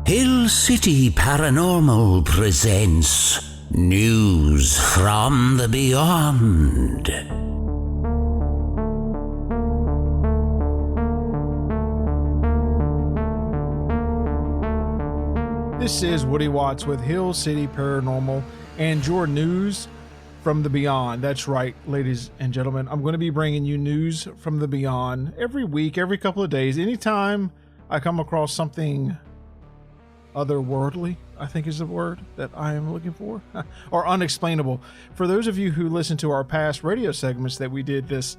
Hill City Paranormal presents News from the Beyond. This is Woody Watts with Hill City Paranormal and your news from the beyond. That's right, ladies and gentlemen. I'm going to be bringing you news from the beyond every week, every couple of days. Anytime I come across something otherworldly, I think is the word that I am looking for, or unexplainable. For those of you who listen to our past radio segments that we did this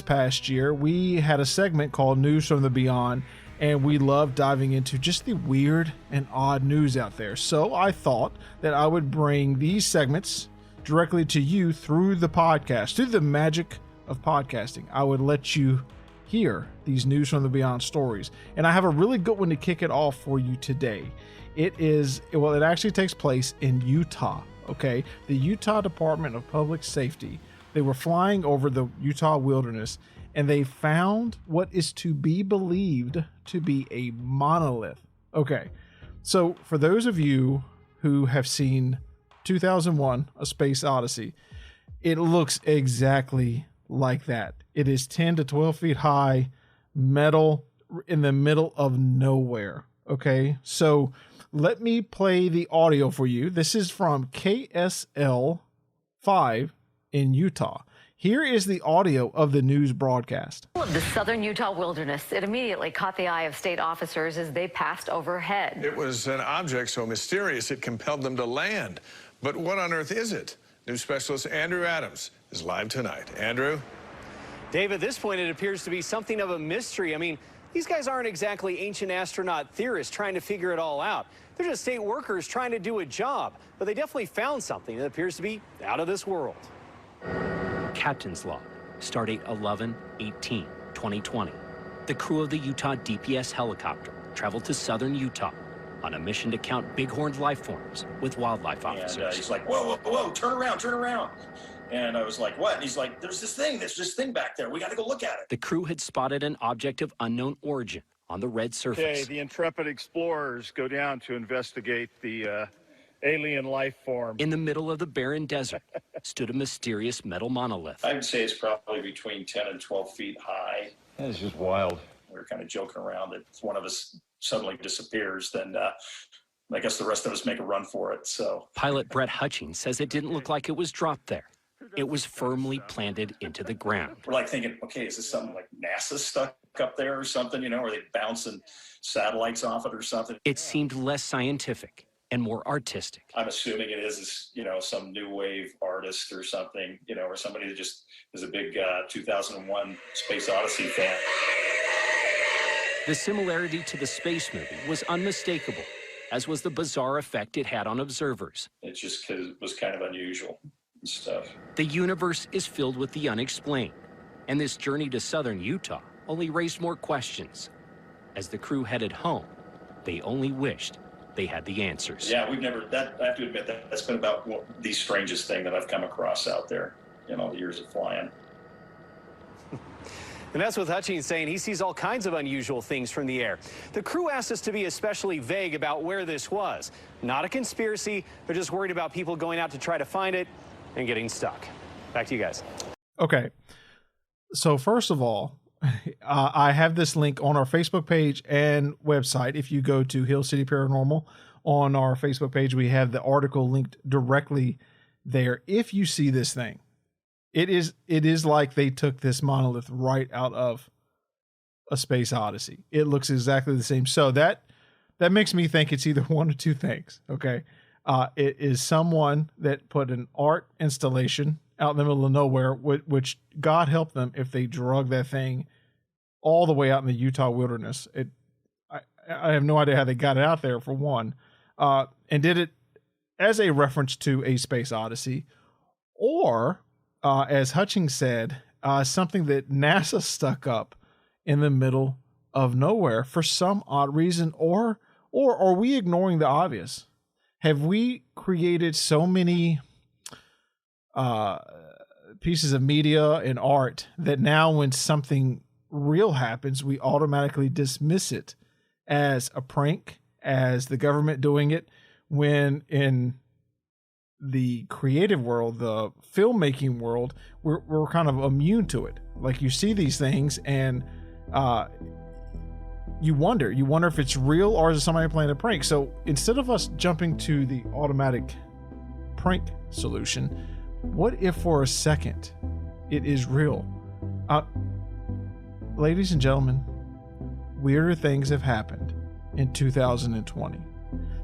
past year, we had a segment called News from the Beyond, and we love diving into just the weird and odd news out there. So I thought that I would bring these segments directly to you through the podcast, through the magic of podcasting. I would let you hear these News from the Beyond stories. And I have a really good one to kick it off for you today. It actually takes place in Utah, okay? The Utah Department of Public Safety. They were flying over the Utah wilderness, and they found what is to be believed to be a monolith. Okay, so for those of you who have seen 2001: A Space Odyssey, it looks exactly like that. It is 10 to 12 feet high, metal in the middle of nowhere. Okay, so let me play the audio for you. This is from KSL 5 in Utah. Here is the audio of the news broadcast. Of the southern Utah wilderness, it immediately caught the eye of state officers as they passed overhead. It was an object so mysterious it compelled them to land. But what on earth is it? News specialist Andrew Adams is live tonight. Andrew? Dave, at this point, it appears to be something of a mystery. I mean, these guys aren't exactly ancient astronaut theorists trying to figure it all out. They're just state workers trying to do a job. But they definitely found something that appears to be out of this world. Captain's log, stardate 11/18/2020. The crew of the Utah DPS helicopter traveled to southern Utah on a mission to count bighorn life forms with wildlife officers. And he's like, whoa, whoa, whoa, turn around. And I was like, what? And he's like, there's this thing back there. We got to go look at it. The crew had spotted an object of unknown origin on the red surface. Okay, the intrepid explorers go down to investigate the alien life form. In the middle of the barren desert stood a mysterious metal monolith. I would say it's probably between 10 and 12 feet high. That's just wild. We were kind of joking around that if one of us suddenly disappears, then I guess the rest of us make a run for it. So Pilot Brett Hutchings says it didn't look like it was dropped there. It was firmly planted into the ground. we're like thinking, okay, is this something like NASA stuck up there or something, or they bouncing satellites off it or something? It seemed less scientific and more artistic. I'm assuming it is, some new wave artist or something, or somebody that just is a big 2001 Space Odyssey fan. The similarity to the space movie was unmistakable, as was the bizarre effect it had on observers. It just was kind of unusual and stuff. The universe is filled with the unexplained, and this journey to southern Utah only raised more questions. As the crew headed home, they only wished they had the answers. Yeah, I have to admit that's been about the strangest thing that I've come across out there in all the years of flying. And that's what Hutchings saying. He sees all kinds of unusual things from the air. The crew asked us to be especially vague about where this was. Not a conspiracy. They're just worried about people going out to try to find it and getting stuck. Back to you guys. Okay. So first of all, I have this link on our Facebook page and website. If you go to Hill City Paranormal on our Facebook page, we have the article linked directly there. If you see this thing, it is like they took this monolith right out of A Space Odyssey. It looks exactly the same. So that makes me think it's either one or two things. Okay. It is someone that put an art installation out in the middle of nowhere, which God help them if they drug that thing all the way out in the Utah wilderness. I have no idea how they got it out there, for one, and did it as a reference to A Space Odyssey, or as Hutchings said, something that NASA stuck up in the middle of nowhere for some odd reason, or are we ignoring the obvious? Have we created so many pieces of media and art that now when something real happens, we automatically dismiss it as a prank, as the government doing it, when in the creative world, the filmmaking world, we're kind of immune to it. Like, you see these things and you wonder if it's real or is it somebody playing a prank. So instead of us jumping to the automatic prank solution, what if for a second it is real? Ladies and gentlemen, weirder things have happened in 2020.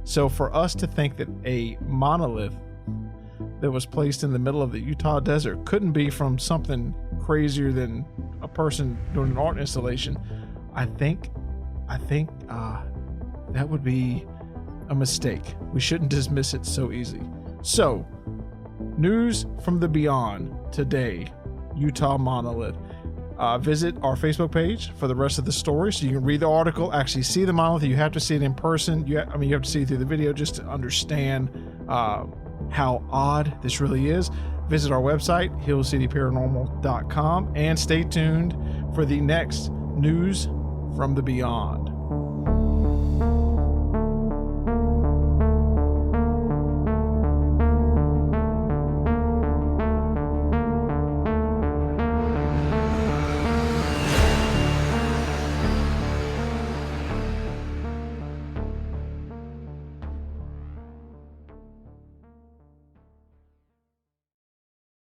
So for us to think that a monolith that was placed in the middle of the Utah desert couldn't be from something crazier than a person doing an art installation, I think that would be a mistake. We shouldn't dismiss it so easy. So, news from the beyond today, Utah monolith. Visit our Facebook page for the rest of the story so you can read the article, actually see the monolith. You have to see it in person. You have to see it through the video just to understand how odd this really is. Visit our website, hillcityparanormal.com, and stay tuned for the next news from the beyond.